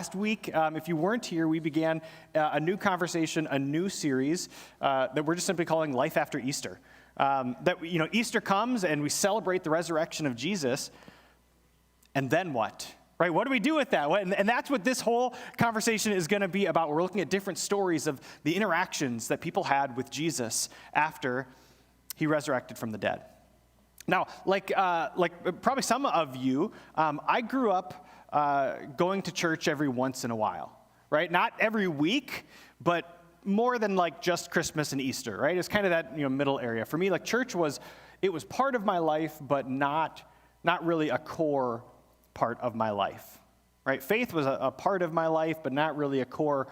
last week, if you weren't here, we began a new conversation, a new series that we're just simply calling Life After Easter. Easter comes and we celebrate the resurrection of Jesus, and then what? Right? What do we do with that? And that's what this whole conversation is going to be about. We're looking at different stories of the interactions that people had with Jesus after he resurrected from the dead. Now, like probably some of you, I grew up going to church every once in a while, right? Not every week, but more than like just Christmas and Easter, right? It's kind of that middle area. For me, like church was part of my life, but not really a core part of my life, right? Faith was a part of my life, but not really a core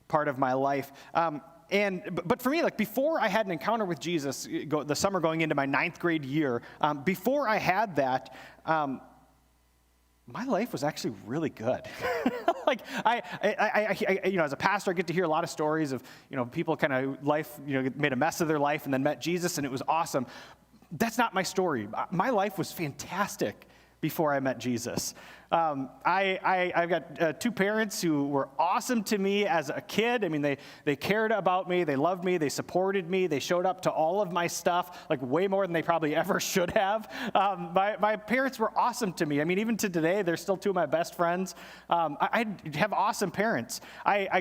part of my life. But for me, like before I had an encounter with Jesus, the summer going into my 9th grade year, before I had that, my life was actually really good. Like I as a pastor, I get to hear a lot of stories of people kind of life made a mess of their life and then met Jesus and it was awesome. That's not my story. My life was fantastic before I met Jesus. I've got 2 parents who were awesome to me as a kid. I mean, they cared about me, they loved me, they supported me, they showed up to all of my stuff, like way more than they probably ever should have. My parents were awesome to me. I mean, even to today, they're still 2 of my best friends. I have awesome parents.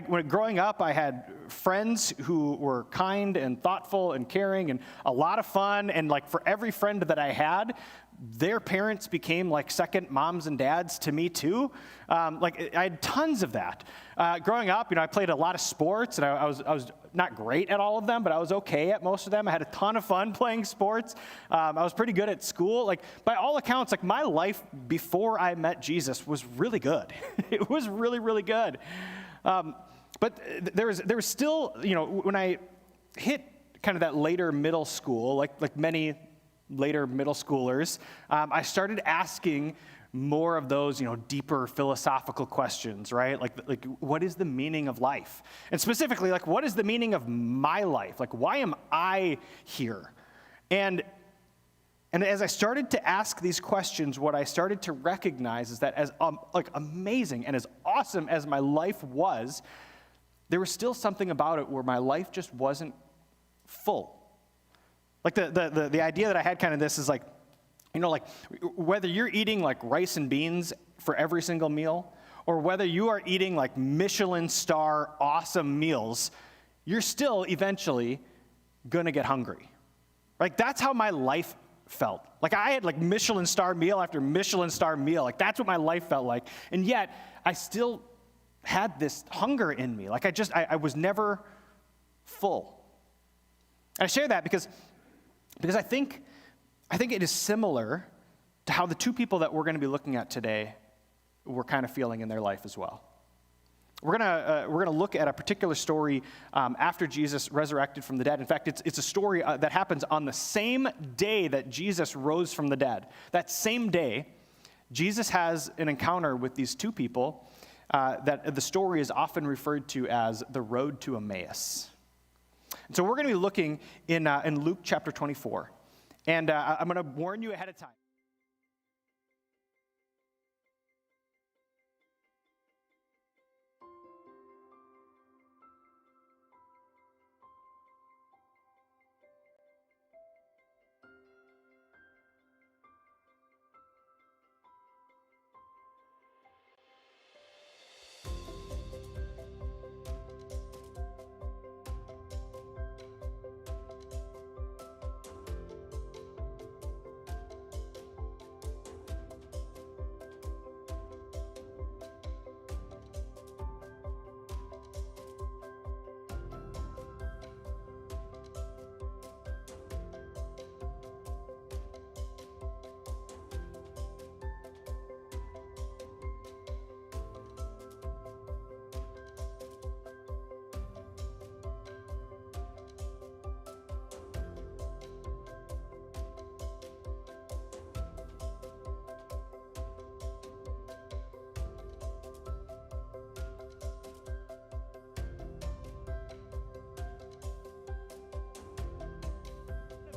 When growing up, I had friends who were kind and thoughtful and caring and a lot of fun. And like for every friend that I had, their parents became like second moms and dads to me too. I had tons of that. Growing up, I played a lot of sports, and I was not great at all of them, but I was okay at most of them. I had a ton of fun playing sports. I was pretty good at school. Like by all accounts, like my life before I met Jesus was really good. It was really, really good. But there was still, when I hit kind of that later middle school, like many later middle schoolers, I started asking more of those, deeper philosophical questions, right? Like what is the meaning of life? And specifically, like what is the meaning of my life? Like why am I here? And as I started to ask these questions, what I started to recognize is that as amazing and as awesome as my life was, there was still something about it where my life just wasn't full. Like the idea that I had kind of this is like, like whether you're eating like rice and beans for every single meal, or whether you are eating like Michelin star awesome meals, you're still eventually gonna get hungry. Like that's how my life felt. Like I had like Michelin star meal after Michelin star meal. Like that's what my life felt like. And yet I still had this hunger in me. Like I was never full. And I share that because I think it is similar to how the 2 people that we're going to be looking at today were kind of feeling in their life as well. We're gonna look at a particular story after Jesus resurrected from the dead. In fact, it's a story that happens on the same day that Jesus rose from the dead. That same day, Jesus has an encounter with these 2 people that the story is often referred to as the road to Emmaus. And so we're going to be looking in Luke chapter 24. And I'm going to warn you ahead of time.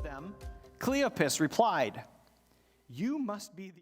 Them, Cleopas replied, "You must be the..."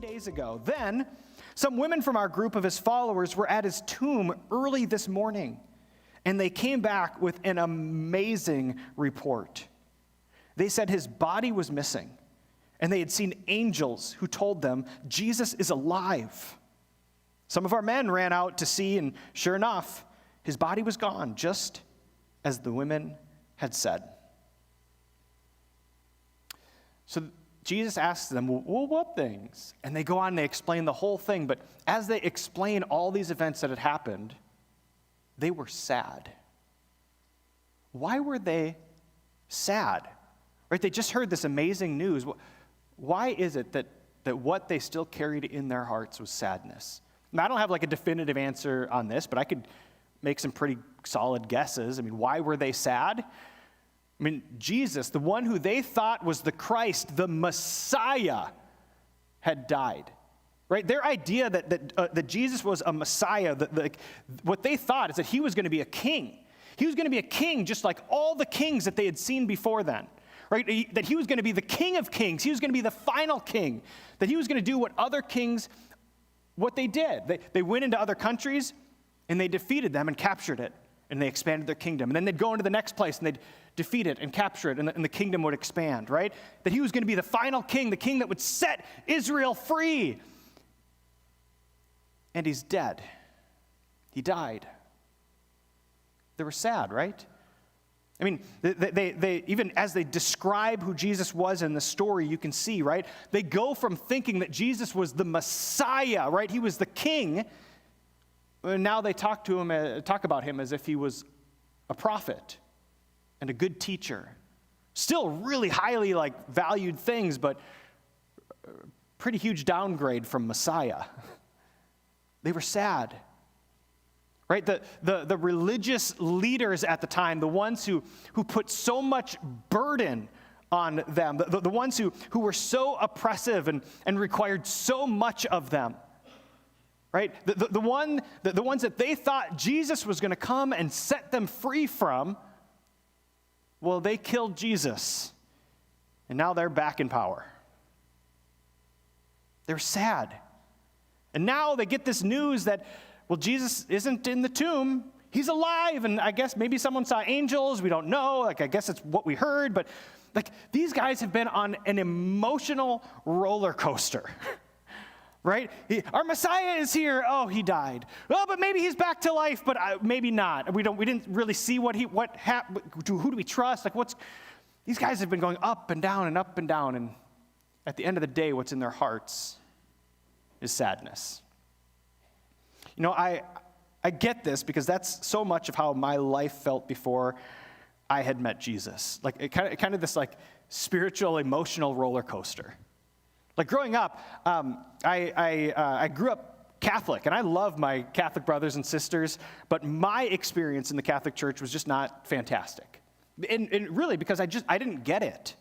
days ago. Then, some women from our group of his followers were at his tomb early this morning, and they came back with an amazing report. They said his body was missing, and they had seen angels who told them Jesus is alive. Some of our men ran out to see, and sure enough, his body was gone, just as the women had said. So Jesus asks them, well, what things? And they go on and they explain the whole thing, but as they explain all these events that had happened, they were sad. Why were they sad? Right? They just heard this amazing news. Why is it that what they still carried in their hearts was sadness? Now, I don't have like a definitive answer on this, but I could make some pretty solid guesses. I mean, why were they sad? I mean, Jesus, the one who they thought was the Christ, the Messiah, had died. Right? Their idea that Jesus was a Messiah, what they thought is that he was going to be a king. He was going to be a king just like all the kings that they had seen before then. Right? That he was going to be the King of Kings. He was going to be the final king. That he was going to do what other kings, what they did. They went into other countries and they defeated them and captured it. And they expanded their kingdom. And then they'd go into the next place and they'd defeat it and capture it, and the kingdom would expand, right? That he was going to be the final king, the king that would set Israel free. And he's dead. He died. They were sad, right? I mean, they even as they describe who Jesus was in the story, you can see, right? They go from thinking that Jesus was the Messiah, right? He was the king. And now they talk about him as if he was a prophet and a good teacher. Still really highly valued things, but pretty huge downgrade from Messiah. They were sad. Right? The religious leaders at the time, the ones who put so much burden on them, the ones who were so oppressive and required so much of them. Right? The ones that they thought Jesus was going to come and set them free from, well, they killed Jesus. And now they're back in power. They're sad. And now they get this news that, well, Jesus isn't in the tomb. He's alive. And I guess maybe someone saw angels. We don't know. I guess it's what we heard. But these guys have been on an emotional roller coaster. Right? Our Messiah is here. Oh, he died. Well, but maybe he's back to life, but maybe not. We didn't really see what happened. Who do we trust? These guys have been going up and down and up and down, and at the end of the day, what's in their hearts is sadness. You know, I get this because that's so much of how my life felt before I had met Jesus. Kind of this spiritual, emotional roller coaster. Growing up, I grew up Catholic, and I love my Catholic brothers and sisters, but my experience in the Catholic Church was just not fantastic. And really, because I didn't get it.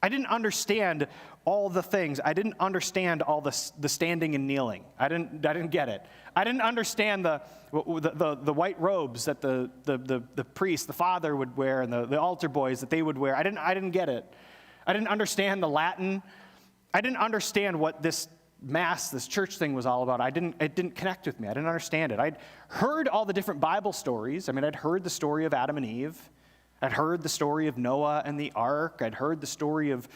I didn't understand all the things. I didn't understand all the standing and kneeling. I didn't get it. I didn't understand the white robes that the priest, the father would wear, and the altar boys that they would wear. I didn't get it. I didn't understand the Latin. I didn't understand what this mass, this church thing was all about. It didn't connect with me. I didn't understand it. I'd heard all the different Bible stories. I mean, I'd heard the story of Adam and Eve. I'd heard the story of Noah and the ark. I'd heard the story of,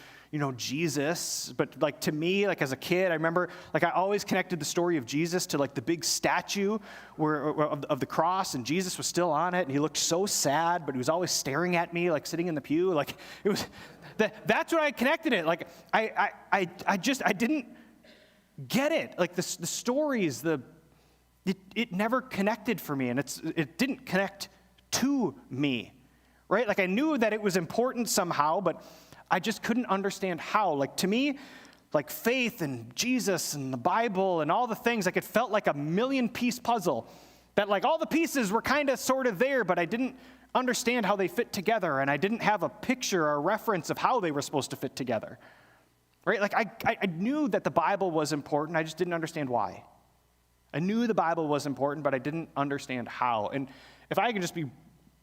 Jesus. But to me, as a kid, I remember, I always connected the story of Jesus to the big statue of the cross, and Jesus was still on it, and he looked so sad, but he was always staring at me, sitting in the pew. It was, that's what I connected it. I didn't get it. The stories, it never connected for me, and it didn't connect to me. Right? I knew that it was important somehow, but I just couldn't understand how. To me, faith and Jesus and the Bible and all the things, it felt like a million-piece puzzle. That all the pieces were kind of sort of there, but I didn't understand how they fit together, and I didn't have a picture or a reference of how they were supposed to fit together. Right? I knew that the Bible was important, I just didn't understand why. I knew the Bible was important, but I didn't understand how. And if I can just be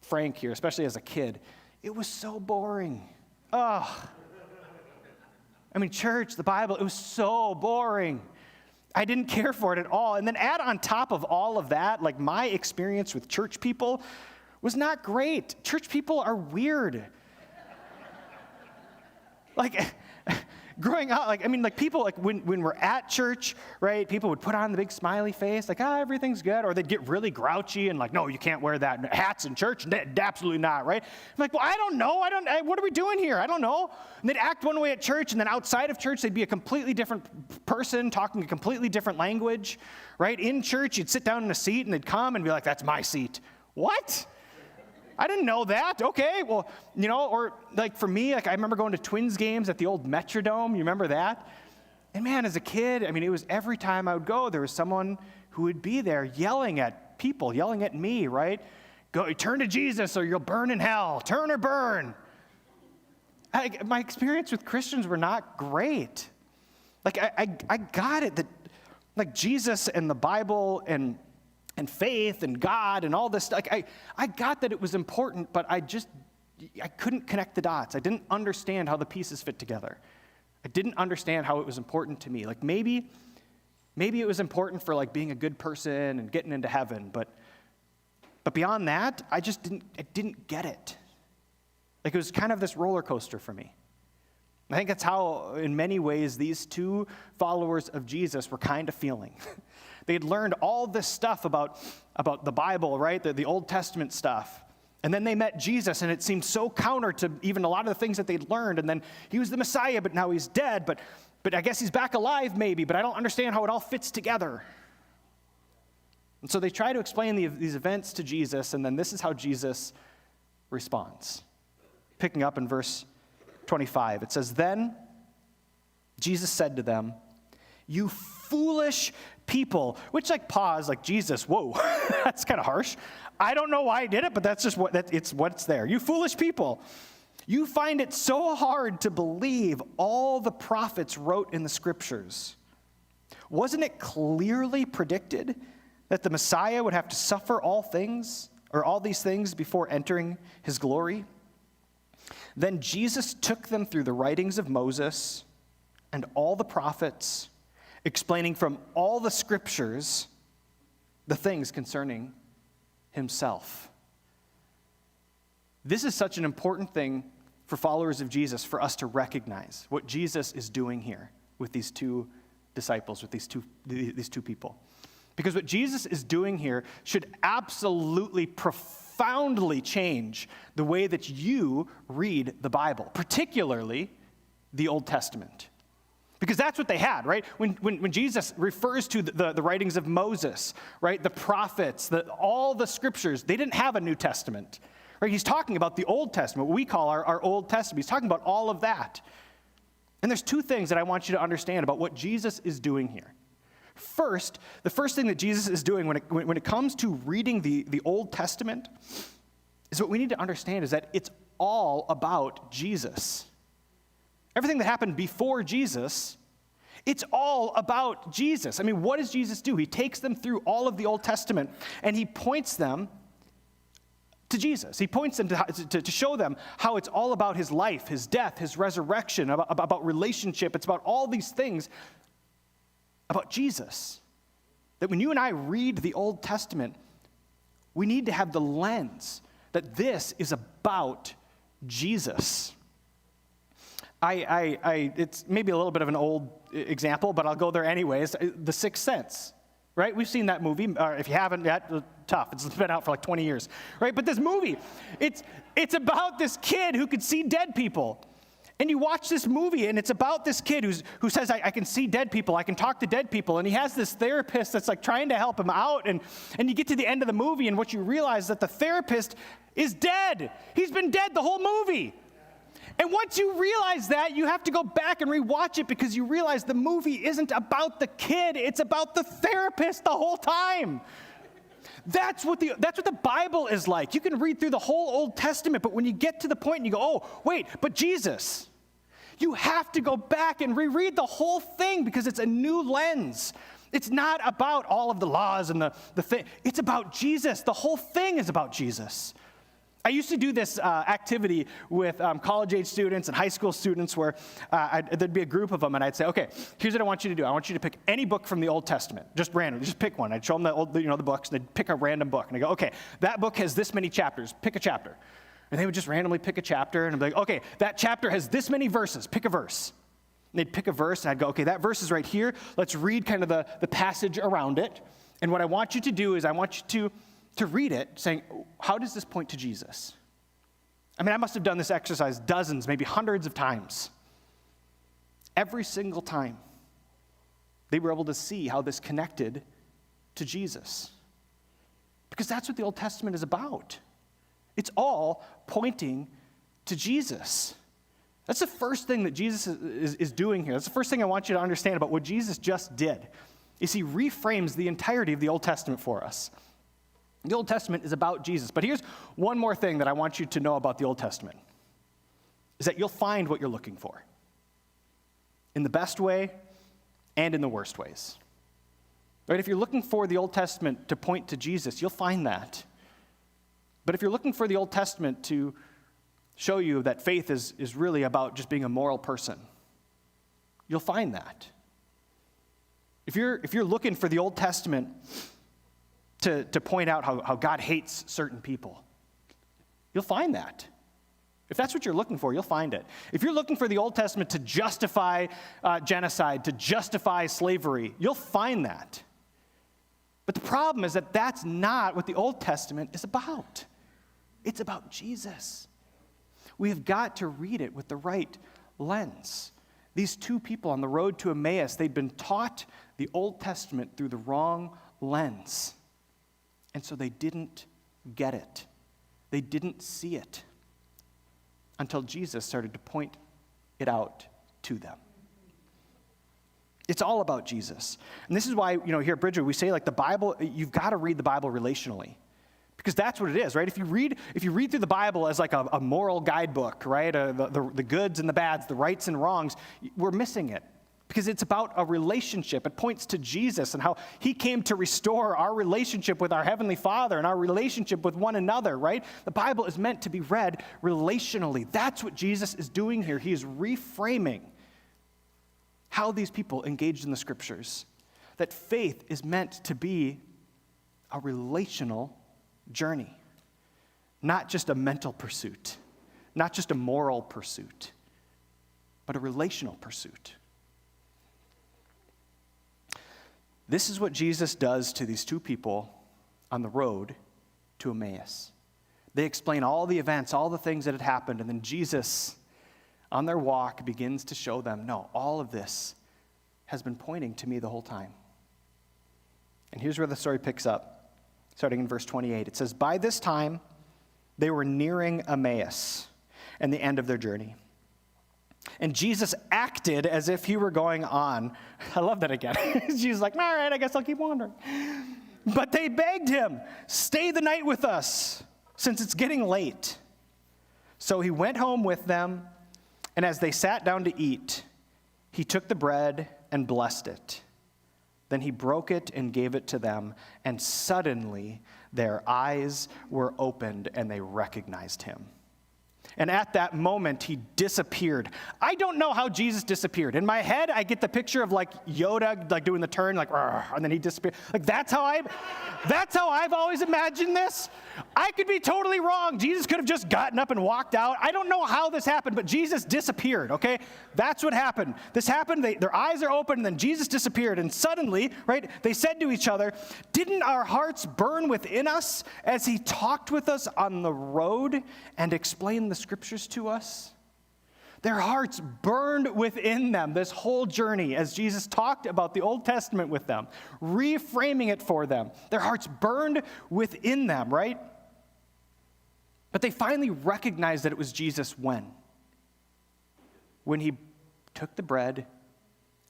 frank here, especially as a kid, it was so boring. Oh, I mean, church, the Bible, it was so boring. I didn't care for it at all. And then add on top of all of that, like my experience with church people was not great. Church people are weird. Like, growing up, people, when we're at church, right, people would put on the big smiley face, like, everything's good, or they'd get really grouchy and like, no, you can't wear that hats in church, absolutely not, right? I'm like, well, I don't know, what are we doing here? I don't know. And they'd act one way at church, and then outside of church, they'd be a completely different person, talking a completely different language, right? In church, you'd sit down in a seat, and they'd come and be like, that's my seat. What? I didn't know that. Okay, well, or like for me, like I remember going to Twins games at the old Metrodome. You remember that? And man, as a kid, it was every time I would go, there was someone who would be there yelling at people, yelling at me, right? Go, turn to Jesus or you'll burn in hell. Turn or burn. My experience with Christians were not great. Like I got it that like Jesus and the Bible and faith and God and all this, like I got that it was important, but I couldn't connect the dots. I didn't understand how the pieces fit together. I didn't understand how it was important to me. Like maybe it was important for like being a good person and getting into heaven, but beyond that, I didn't get it. Like it was kind of this roller coaster for me. I think that's how, in many ways, these two followers of Jesus were kind of feeling. They had learned all this stuff about the Bible, right? The Old Testament stuff. And then they met Jesus, and it seemed so counter to even a lot of the things that they'd learned. And then he was the Messiah, but now he's dead. But I guess he's back alive maybe, but I don't understand how it all fits together. And so they try to explain these events to Jesus, and then this is how Jesus responds. Picking up in verse 25, it says, "Then Jesus said to them, 'You foolish people,'" which like pause, like Jesus, whoa, that's kind of harsh. I don't know why I did it, but that's just what's there. "You foolish people, you find it so hard to believe all the prophets wrote in the scriptures. Wasn't it clearly predicted that the Messiah would have to suffer all these things before entering his glory?" Then Jesus took them through the writings of Moses and all the prophets, explaining from all the scriptures the things concerning himself. This is such an important thing for followers of Jesus, for us to recognize what Jesus is doing here with these two disciples, with these two people. Because what Jesus is doing here should absolutely profoundly change the way that you read the Bible, particularly the Old Testament. Because that's what they had, right? When Jesus refers to the writings of Moses, right, the prophets, all the scriptures, they didn't have a New Testament. Right? He's talking about the Old Testament, what we call our Old Testament. He's talking about all of that. And there's two things that I want you to understand about what Jesus is doing here. First, the first thing that Jesus is doing when it comes to reading the Old Testament is what we need to understand is that it's all about Jesus. Everything that happened before Jesus, it's all about Jesus. I mean, what does Jesus do? He takes them through all of the Old Testament, and he points them to Jesus. He points them to show them how it's all about his life, his death, his resurrection, about relationship. It's about all these things about Jesus. That when you and I read the Old Testament, we need to have the lens that this is about Jesus. It's maybe a little bit of an old example, but I'll go there anyways. The Sixth Sense, right? We've seen that movie. If you haven't yet, tough. It's been out for like 20 years, right? But this movie, it's about this kid who could see dead people. And you watch this movie, and it's about this kid who says, I can see dead people, I can talk to dead people, and he has this therapist that's like trying to help him out, and you get to the end of the movie, and what you realize is that the therapist is dead. He's been dead the whole movie. And once you realize that, you have to go back and rewatch it because you realize the movie isn't about the kid, it's about the therapist the whole time. That's what the Bible is like. You can read through the whole Old Testament, but when you get to the point and you go, oh, wait, but Jesus, you have to go back and reread the whole thing because it's a new lens. It's not about all of the laws and the thing. It's about Jesus. The whole thing is about Jesus. I used to do this activity with college-age students and high school students where there'd be a group of them, and I'd say, okay, here's what I want you to do. I want you to pick any book from the Old Testament, just randomly, just pick one. I'd show them the books, and they'd pick a random book. And I go, okay, that book has this many chapters. Pick a chapter. And they would just randomly pick a chapter, and I'd be like, okay, that chapter has this many verses. Pick a verse. And they'd pick a verse, and I'd go, okay, that verse is right here. Let's read kind of the passage around it. And what I want you to do is I want you to read it saying, how does this point to Jesus? I mean, I must have done this exercise dozens, maybe hundreds of times. Every single time, they were able to see how this connected to Jesus. Because that's what the Old Testament is about. It's all pointing to Jesus. That's the first thing that Jesus is doing here. That's the first thing I want you to understand about what Jesus just did, is he reframes the entirety of the Old Testament for us. The Old Testament is about Jesus. But here's one more thing that I want you to know about the Old Testament, is that you'll find what you're looking for, in the best way and in the worst ways. Right? If you're looking for the Old Testament to point to Jesus, you'll find that. But if you're looking for the Old Testament to show you that faith is really about just being a moral person, you'll find that. If you're looking for the Old Testament to point out how God hates certain people, you'll find that. If that's what you're looking for, you'll find it. If you're looking for the Old Testament to justify genocide, to justify slavery, you'll find that. But the problem is that that's not what the Old Testament is about. It's about Jesus. We have got to read it with the right lens. These two people on the road to Emmaus, they'd been taught the Old Testament through the wrong lens. And so they didn't get it. They didn't see it until Jesus started to point it out to them. It's all about Jesus. And this is why, here at Bridgewood, we say, like, the Bible, you've got to read the Bible relationally. Because that's what it is, right? If you read through the Bible as like a moral guidebook, right? The goods and the bads, the rights and wrongs, we're missing it. Because it's about a relationship. It points to Jesus and how he came to restore our relationship with our Heavenly Father and our relationship with one another, right? The Bible is meant to be read relationally. That's what Jesus is doing here. He is reframing how these people engaged in the Scriptures. That faith is meant to be a relational journey, not just a mental pursuit, not just a moral pursuit, but a relational pursuit. This is what Jesus does to these two people on the road to Emmaus. They explain all the events, all the things that had happened, and then Jesus, on their walk, begins to show them, no, all of this has been pointing to me the whole time. And here's where the story picks up, starting in verse 28. It says, by this time, they were nearing Emmaus and the end of their journey. And Jesus acted as if he were going on. I love that again. Jesus like, all right, I guess I'll keep wandering. But they begged him, stay the night with us, since it's getting late. So he went home with them, and as they sat down to eat, he took the bread and blessed it. Then he broke it and gave it to them, and suddenly their eyes were opened, and they recognized him. And at that moment, he disappeared. I don't know how Jesus disappeared. In my head, I get the picture of like Yoda, like doing the turn, like, and then he disappeared. Like that's how I've always imagined this. I could be totally wrong. Jesus could have just gotten up and walked out. I don't know how this happened, but Jesus disappeared, okay? That's what happened. This happened, their eyes are open, and then Jesus disappeared. And suddenly, right, they said to each other, didn't our hearts burn within us as he talked with us on the road and explained the Scriptures to us? Their hearts burned within them this whole journey as Jesus talked about the Old Testament with them, reframing it for them. Their hearts burned within them, right? But they finally recognized that it was Jesus when? When he took the bread,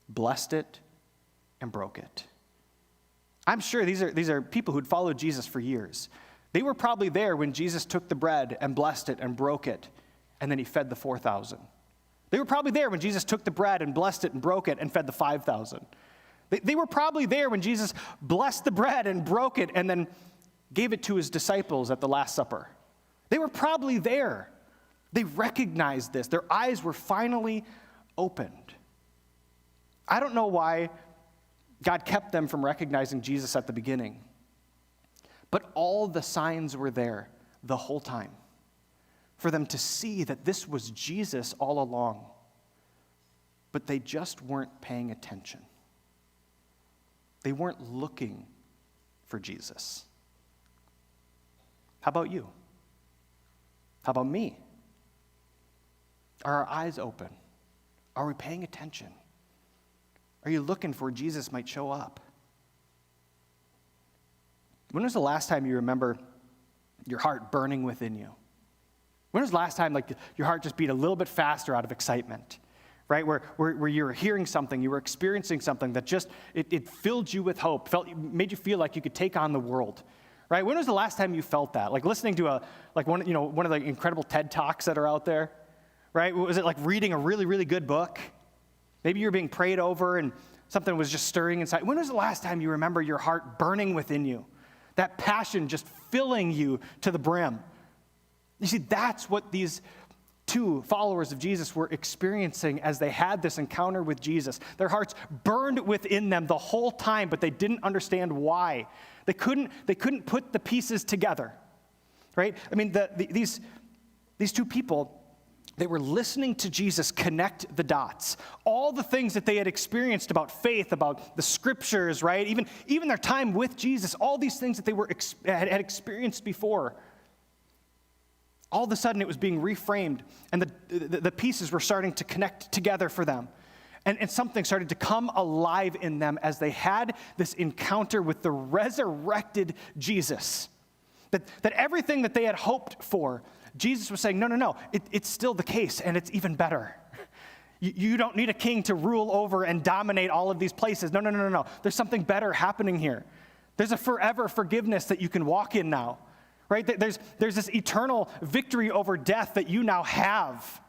blessed it, and broke it. I'm sure these are people who'd followed Jesus for years. They were probably there when Jesus took the bread and blessed it and broke it, and then he fed the 4,000. They were probably there when Jesus took the bread and blessed it and broke it and fed the 5,000. They were probably there when Jesus blessed the bread and broke it and then gave it to his disciples at the Last Supper. They were probably there. They recognized this. Their eyes were finally opened. I don't know why God kept them from recognizing Jesus at the beginning, but all the signs were there the whole time for them to see that this was Jesus all along, but they just weren't paying attention. They weren't looking for Jesus. How about you? How about me? Are our eyes open? Are we paying attention? Are you looking for where Jesus might show up? When was the last time you remember your heart burning within you? When was the last time your heart just beat a little bit faster out of excitement? Right? Where you were hearing something, you were experiencing something that just, it filled you with hope, made you feel like you could take on the world. Right? When was the last time you felt that? Like listening to one of the incredible TED Talks that are out there? Right? Was it like reading a really, really good book? Maybe you were being prayed over and something was just stirring inside. When was the last time you remember your heart burning within you? That passion just filling you to the brim. You see, that's what these two followers of Jesus were experiencing as they had this encounter with Jesus. Their hearts burned within them the whole time, but they didn't understand why. They couldn't put the pieces together, right? I mean, these two people, they were listening to Jesus connect the dots. All the things that they had experienced about faith, about the scriptures, right? Even their time with Jesus, all these things that they had experienced before. All of a sudden, it was being reframed, and the pieces were starting to connect together for them. And something started to come alive in them as they had this encounter with the resurrected Jesus. That everything that they had hoped for, Jesus was saying, no, it's still the case, and it's even better. You don't need a king to rule over and dominate all of these places. No. There's something better happening here. There's a forever forgiveness that you can walk in now. Right? There's this eternal victory over death that you now have.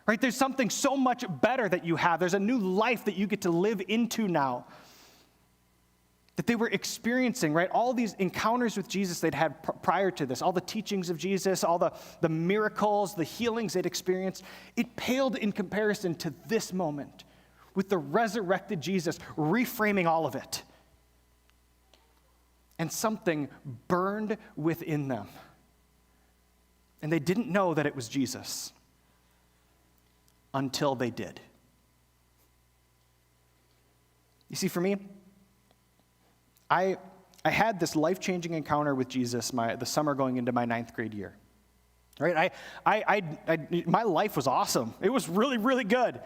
Right? There's something so much better that you have. There's a new life that you get to live into now. That they were experiencing, right? All these encounters with Jesus they'd had prior to this, all the teachings of Jesus, all the miracles, the healings they'd experienced, it paled in comparison to this moment with the resurrected Jesus reframing all of it. And something burned within them. And they didn't know that it was Jesus until they did. You see, for me, I had this life-changing encounter with Jesus the summer going into my 9th grade year. Right? My life was awesome. It was really, really good.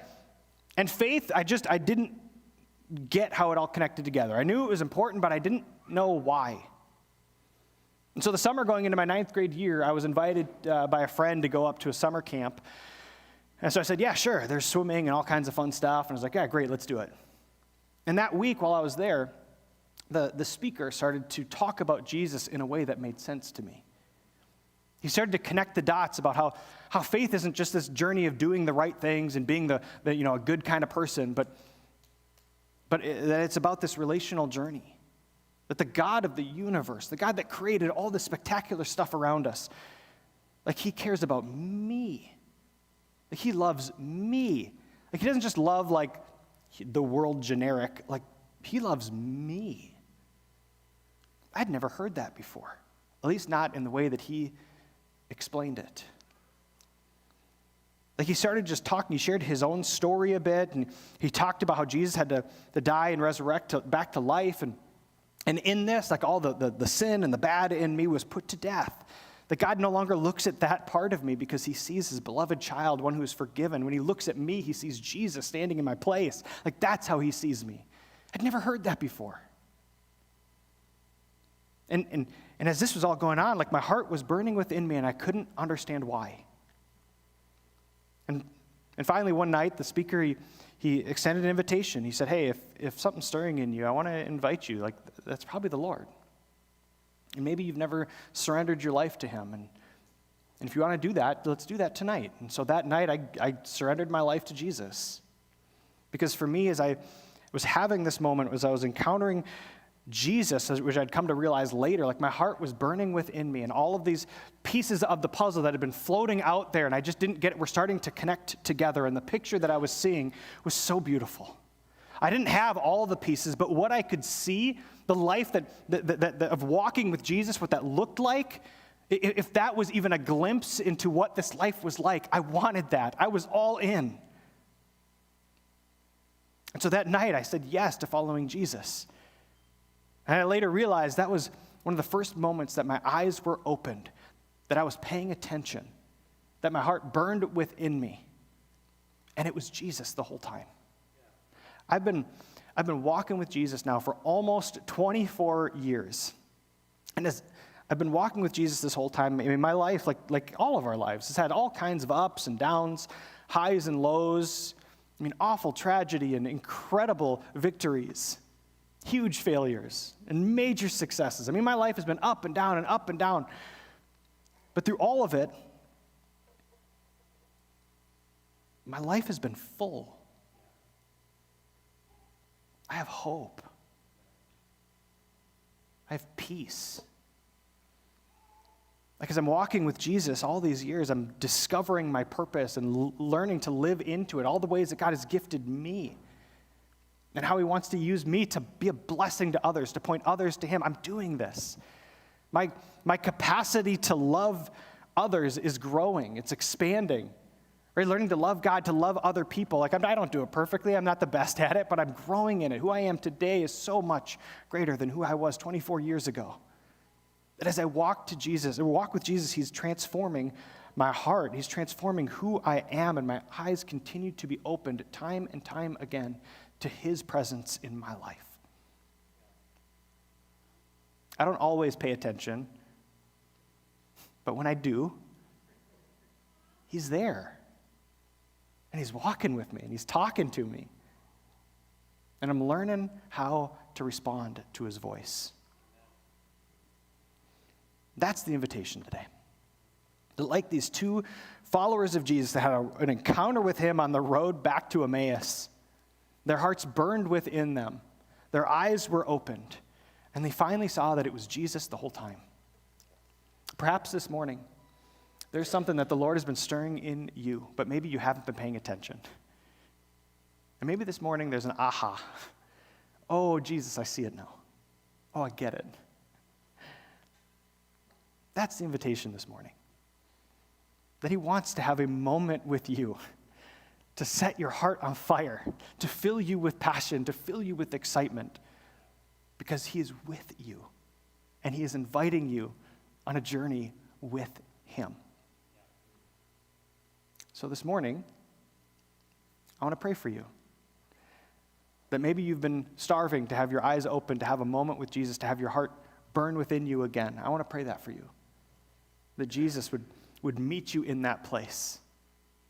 And faith, I didn't get how it all connected together. I knew it was important, but I didn't know why. And so the summer going into my 9th grade year, I was invited by a friend to go up to a summer camp. And so I said, yeah, sure, there's swimming and all kinds of fun stuff. And I was like, yeah, great, let's do it. And that week while I was there, the speaker started to talk about Jesus in a way that made sense to me. He started to connect the dots about how faith isn't just this journey of doing the right things and being a good kind of person, but that it's about this relational journey. That the God of the universe, the God that created all this spectacular stuff around us, like he cares about me. Like he loves me. Like he doesn't just love like the world generic, like he loves me. I'd never heard that before, at least not in the way that he explained it. Like he started just talking, he shared his own story a bit, and he talked about how Jesus had to die and resurrect back to life, and in this, like all the sin and the bad in me was put to death. That God no longer looks at that part of me because he sees his beloved child, one who is forgiven. When he looks at me, he sees Jesus standing in my place. Like that's how he sees me. I'd never heard that before. And as this was all going on, like my heart was burning within me and I couldn't understand why. And finally one night, the speaker, he extended an invitation. He said, hey, if something's stirring in you, I want to invite you. Like, that's probably the Lord. And maybe you've never surrendered your life to him. And if you want to do that, let's do that tonight. And so that night, I surrendered my life to Jesus. Because for me, as I was having this moment, as I was encountering Jesus, which I'd come to realize later, like my heart was burning within me, and all of these pieces of the puzzle that had been floating out there, and I just didn't get it, were starting to connect together, and the picture that I was seeing was so beautiful. I didn't have all the pieces, but what I could see, the life of walking with Jesus, what that looked like, if that was even a glimpse into what this life was like, I wanted that. I was all in. And so that night, I said yes to following Jesus. And I later realized that was one of the first moments that my eyes were opened, that I was paying attention, that my heart burned within me. And it was Jesus the whole time. I've been walking with Jesus now for almost 24 years. And as I've been walking with Jesus this whole time, I mean, my life, like all of our lives, has had all kinds of ups and downs, highs and lows. I mean, awful tragedy and incredible victories, huge failures and major successes. I mean, my life has been up and down and up and down. But through all of it, my life has been full. I have hope. I have peace. Like as I'm walking with Jesus all these years, I'm discovering my purpose and learning to live into it, all the ways that God has gifted me and how he wants to use me to be a blessing to others, to point others to him. I'm doing this. My capacity to love others is growing. It's expanding. Right? Learning to love God, to love other people. Like I don't do it perfectly. I'm not the best at it, but I'm growing in it. Who I am today is so much greater than who I was 24 years ago. That as I walk with Jesus, he's transforming my heart. He's transforming who I am, and my eyes continue to be opened time and time again to his presence in my life. I don't always pay attention, but when I do, he's there. And he's walking with me, and he's talking to me. And I'm learning how to respond to his voice. That's the invitation today. Like these two followers of Jesus that had an encounter with him on the road back to Emmaus, their hearts burned within them. Their eyes were opened, and they finally saw that it was Jesus the whole time. Perhaps this morning, there's something that the Lord has been stirring in you, but maybe you haven't been paying attention. And maybe this morning there's an aha. Oh, Jesus, I see it now. Oh, I get it. That's the invitation this morning. That he wants to have a moment with you, to set your heart on fire, to fill you with passion, to fill you with excitement, because he is with you, and he is inviting you on a journey with him. So this morning, I want to pray for you. That maybe you've been starving to have your eyes open, to have a moment with Jesus, to have your heart burn within you again. I want to pray that for you. That Jesus would meet you in that place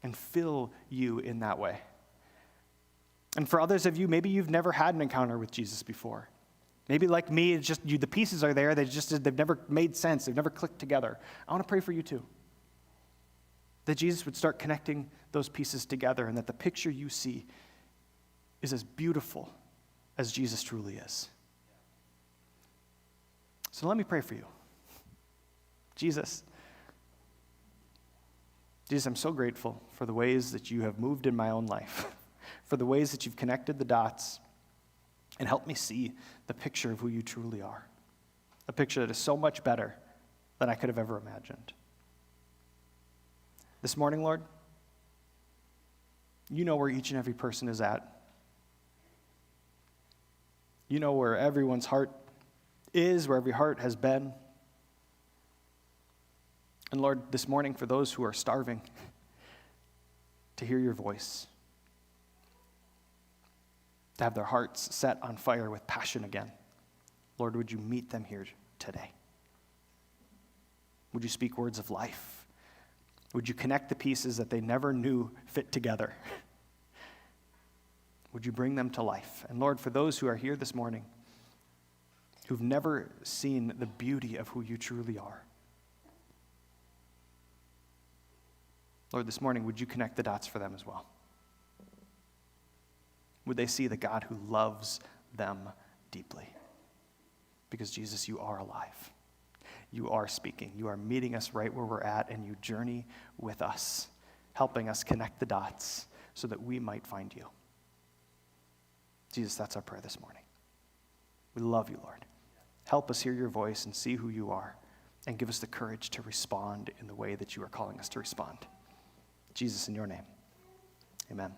and fill you in that way. And for others of you, maybe you've never had an encounter with Jesus before. Maybe like me, it's just the pieces are there, they've never made sense, they've never clicked together. I want to pray for you too. That Jesus would start connecting those pieces together, and that the picture you see is as beautiful as Jesus truly is. So let me pray for you. Jesus, I'm so grateful for the ways that you have moved in my own life, for the ways that you've connected the dots and helped me see the picture of who you truly are, a picture that is so much better than I could have ever imagined. This morning, Lord, you know where each and every person is at. You know where everyone's heart is, where every heart has been. And Lord, this morning, for those who are starving to hear your voice, to have their hearts set on fire with passion again, Lord, would you meet them here today? Would you speak words of life? Would you connect the pieces that they never knew fit together? Would you bring them to life? And Lord, for those who are here this morning, who've never seen the beauty of who you truly are, Lord, this morning, would you connect the dots for them as well? Would they see the God who loves them deeply? because Jesus, you are alive. You are speaking. You are meeting us right where we're at, and you journey with us, helping us connect the dots so that we might find you. Jesus, that's our prayer this morning. We love you, Lord. Help us hear your voice and see who you are, and give us the courage to respond in the way that you are calling us to respond. Jesus, in your name, amen.